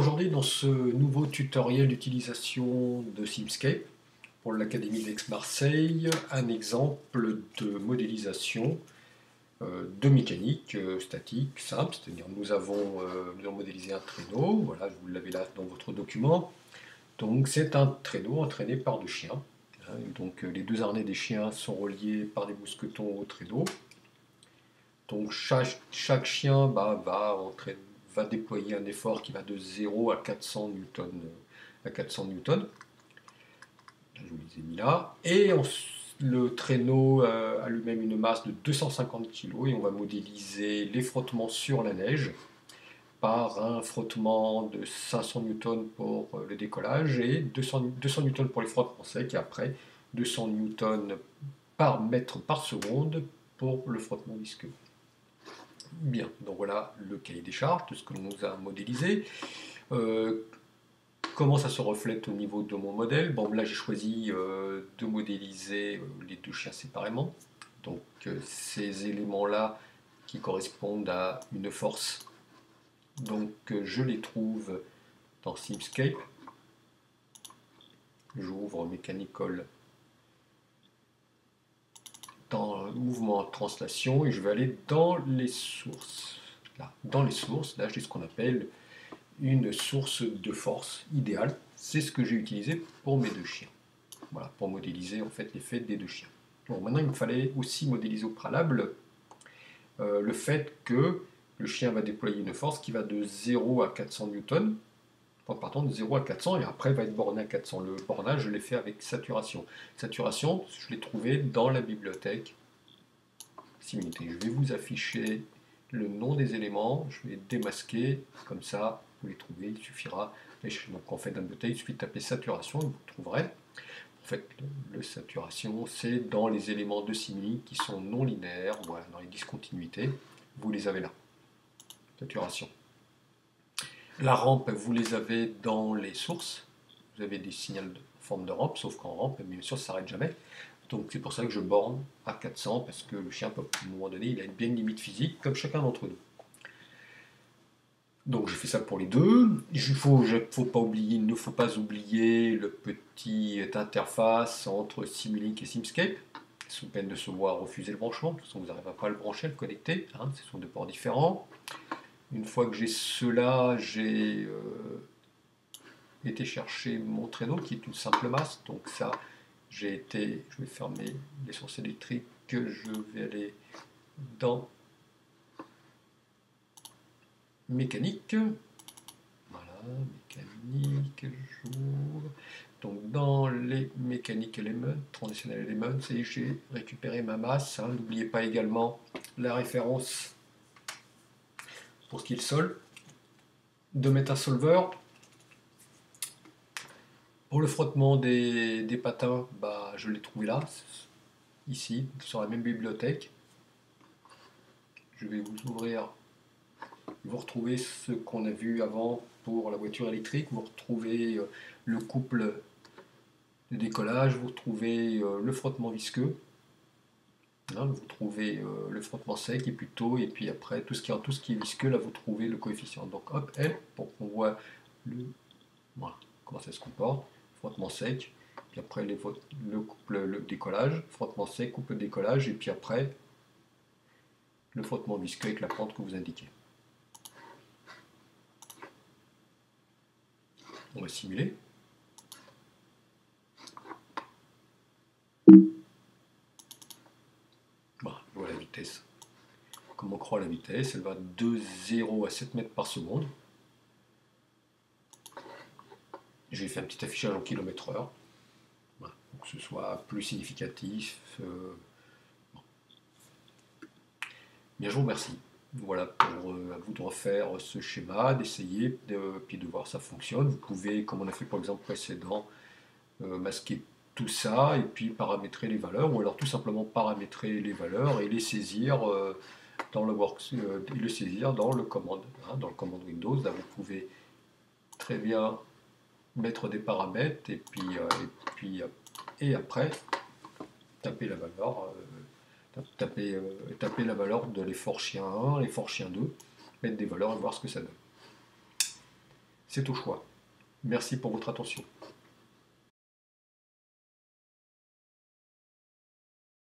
Aujourd'hui, dans ce nouveau tutoriel d'utilisation de Simscape pour l'Académie d'Aix-Marseille, un exemple de modélisation de mécanique statique simple, c'est-à-dire nous avons modélisé un traîneau, voilà, vous l'avez là dans votre document. Donc c'est un traîneau entraîné par deux chiens. Donc les deux harnais des chiens sont reliés par des mousquetons au traîneau. Donc chaque chien va déployer un effort qui va de 0 à 400 newtons. Je vous les ai mis là. Le traîneau a lui-même une masse de 250 kg et on va modéliser les frottements sur la neige par un frottement de 500 newtons pour le décollage et 200 newtons pour les frottements secs et après 200 newtons par mètre par seconde pour le frottement visqueux. Bien, donc voilà le cahier des charges, tout ce que l'on nous a modélisé. Comment ça se reflète au niveau de mon modèle? Bon, là j'ai choisi de modéliser les deux chiens séparément. Donc ces éléments-là qui correspondent à une force. Donc je les trouve dans Simscape. J'ouvre Mechanical dans mouvement translation et je vais aller dans les sources. Là, dans les sources, là j'ai ce qu'on appelle une source de force idéale. C'est ce que j'ai utilisé pour mes deux chiens. Voilà, pour modéliser en fait l'effet des deux chiens. Bon, maintenant il me fallait aussi modéliser au préalable le fait que le chien va déployer une force qui va de 0 à 400 newtons. Pardon, de 0 à 400 et après va être borné à 400. Le bornage, je l'ai fait avec saturation. Saturation, je l'ai trouvé dans la bibliothèque Similité. Je vais vous afficher le nom des éléments, je vais démasquer, comme ça vous les trouvez, il suffira. Donc en fait, dans la bouteille, il suffit de taper saturation, vous trouverez. En fait, le saturation, c'est dans les éléments de simili qui sont non linéaires, voilà, dans les discontinuités, vous les avez là. Saturation. La rampe, vous les avez dans les sources. Vous avez des signaux de forme de rampe, sauf qu'en rampe, bien sûr, ça ne s'arrête jamais. Donc c'est pour ça que je borne à 400, parce que le chien, à un moment donné, il a bien une limite physique, comme chacun d'entre nous. Donc j'ai fait ça pour les deux. Il ne faut pas oublier le petit interface entre Simulink et Simscape, sous peine de se voir refuser le branchement. De toute façon, vous n'arriverez pas à le brancher, à le connecter. Ce sont deux ports différents. Une fois que j'ai cela, j'ai été chercher mon traîneau qui est une simple masse. Donc ça, je vais fermer les sources électriques. Je vais aller dans mécanique. Voilà, mécanique, jour. Donc dans les mécaniques éléments, transitional éléments, j'ai récupéré ma masse. N'oubliez pas également la référence pour ce qui est le sol de MetaSolver. Pour le frottement des patins, je l'ai trouvé là, ici, sur la même bibliothèque. Je vais vous ouvrir, vous retrouvez ce qu'on a vu avant pour la voiture électrique, vous retrouvez le couple de décollage, vous retrouvez le frottement visqueux, vous trouvez le frottement sec et plutôt, et puis après tout ce qui est visqueux, là vous trouvez le coefficient. Donc hop, L, pour qu'on voit voilà, comment ça se comporte. Frottement sec, puis après le couple, le décollage, frottement sec, couple décollage, et puis après le frottement visqueux avec la pente que vous indiquez. On va simuler. Voilà la vitesse. Comme on croit la vitesse, elle va de 0 à 7 mètres par seconde. J'ai fait un petit affichage en km/h. Voilà, pour que ce soit plus significatif. Bien, je vous remercie. Voilà, pour à vous de refaire ce schéma, d'essayer, puis de voir si ça fonctionne. Vous pouvez, comme on a fait pour l'exemple précédent, masquer tout ça et puis paramétrer les valeurs, ou alors tout simplement paramétrer les valeurs et les saisir dans le commande, dans le commande Windows. Là, vous pouvez très bien mettre des paramètres et après taper la valeur. Taper la valeur de l'effort chien 1, l'effort chien 2, mettre des valeurs et voir ce que ça donne. c'est au choix. Merci pour votre attention.